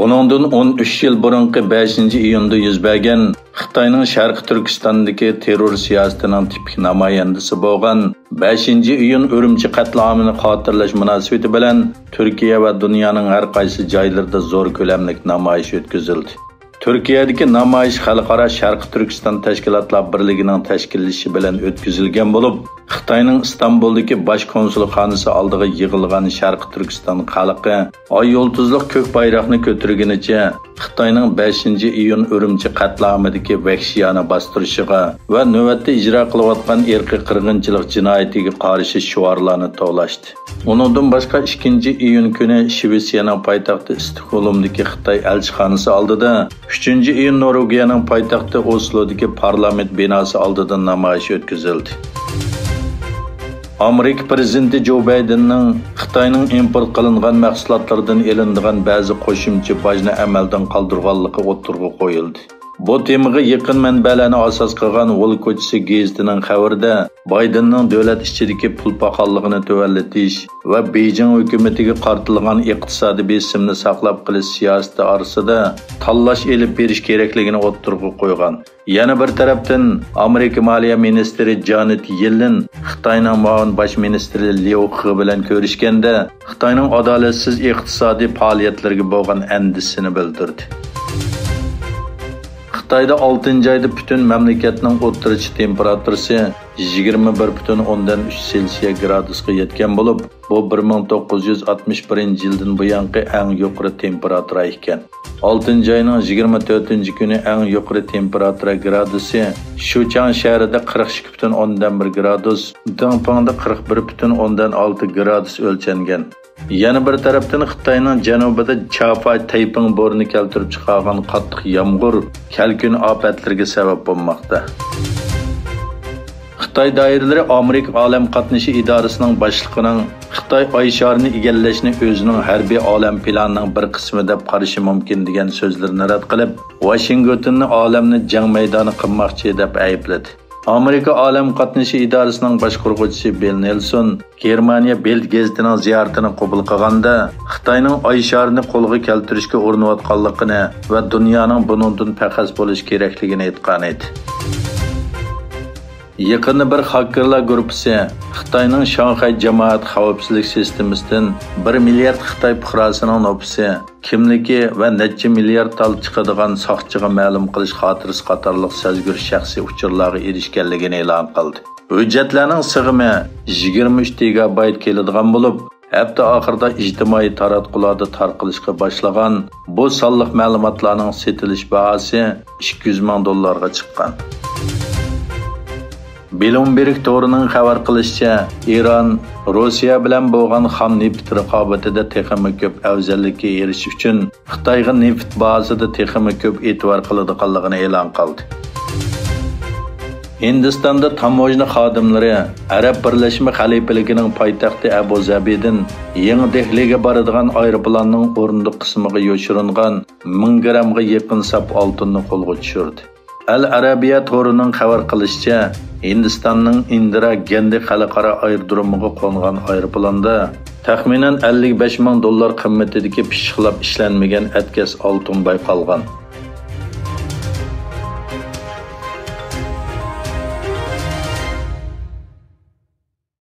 Onundan 13 yıl burunqi 5 iyunda yüz bergan Xitoyning Sharqi Turkistondagi terror siyosatining tipik namoyandasi bo'lgan 5 iyun Urumchi qatlamini xotirlash munosabati bilan Turkiya va dunyoning har qaysi joylarida zo'r ko'lamli namoyish o'tkazildi. Turkiyadagi namoyish xalqaro Sharqi Turkiston tashkilotlar birligining tashkillashi bilan o'tkazilgan bo'lib, Xitoyning Istanbuldagi bosh konsulxonasi oldiga yig'ilgan Sharqi Turkiston xalqi oy yulduzliq ko'k bayroqni ko'targanicha Xitoyning 5 iyun Urumchi qatlamidagi vahshiyona bostirishiga va navbatda ijro qilayotgan irqiy qirg'inchilik jinoyatiga qarshi shiorlarni to'lashdi. Undan boshqa 2 iyun kuni Shvetsiyaning poytaxti Stokgolmdagi Xitoy elchixonasi oldida, 3 iyun Norvegiyaning poytaxti Oslodagi parlament binosi oldida namoyish o'tkazildi. Amerika prezidenti Joe Bidenning Xitoyning import qilingan mahsulotlardan elinadigan ba'zi qo'shimcha bojni amaldan qoldirganligi o'tirg'i qo'yildi. Bu temaga yaqin manbalarni asos qilgan Wall ko'chasi gazetining xabarida Bidenning davlat ichidagi pul paxalligini tuvallatish va Beijing hukumatiga qartilgan iqtisodiy besimni saqlab qolish siyosati orasida tanlash elib berish kerakligini o'tirg'i qo'ygan. Yana bir tarafdan Amerika Moliya ministri Janet Yellen Xitoyning muavin bosh ministri Liu He bilan ko'rishganda Xitoyning adolatsiz iqtisodiy faoliyatlarga bo'lgan andisini bildirdi. Xitoyda 6 oyda butun mamlakatning o'rtacha temperaturasi 21,3 Selsiya gradusga yetgan bo'lib, bu 1961 yildan buyongi eng yuqori temperatura ekan. 6 oyning 24-kuni eng yuqori temperatura gradusi Shuchang shahrida 42,1 gradus, Dongpangda 41,6 gradus o'lchangan. Yana bir tarafdan Xitoyning janubida Chafay Tayping bo'rini keltirib chiqargan qattiq yomg'ir kelkun ofatlarga sabab bo'lmoqda. Xitoy doiralari Amerika olam qatnashi idorasining boshlig'ining Xitoy oy sharini egallashni o'zining harbiy olam planining bir qismi deb qarashi mumkin degan so'zlarni rad qilib, Washingtonni olamni jang maydoni qilmoqchi deb aybladi. Amerika olam qatnashi idorasining boshqaruvchisi Bill Nelson Germaniya Bild gazetining ziyoratini qabul qilganda Xitoyning oy sharini qo'lga keltirishga urinayotganligini va dunyoning bundan paqas bo'lish kerakligini aytgan edi. Yaqinda bir hakkerlar guruhi Xitoyning Shanxay jamoat xavfsizlik sistemasidan 1 milliard Xitoy fuqarosining nopisi, kimligi va necha milliard tal chiqadigan soqchiga ma'lum qilish xotirasi qatorliq sezgir shaxsiy uchurlarga erishganligini e'lon qildi. Hujjatlarning sig'imi 23 gigabayt keladigan bo'lib, hafta oxirida ijtimoiy taratqularda tarqalishga boshlagan bu sonliq ma'lumotlarning setilish bahosi $200,000 ga chiqqan. Bloomberg to'rining xabar qilishicha, Iran Rossiya bilan bo'lgan xam neft raqobatida texnik ko'p afzallikka erishish uchun Xitoyga neft bazasida texnik ko'p e'tibor qiladiganligini e'lon qildi. Hindistonda tamojna xodimlari Arab Birlashma Xalifaligining poytaxti Abu Zabidan Yangi Dehliga boradigan aeroplanning o'rindiq qismiga yoshiringan 1000 grammga yaqin sap oltinni qo'lga tushirdi. Al-Arabiya to'rining xabar qilishicha, Hindistonning Indira Gandhi xalqaro aerodromiga qo'ngan aeroplanda taxminan $55,000 qimmatidagi pishiqlab ishlanmagan atkas oltin bayqalgan.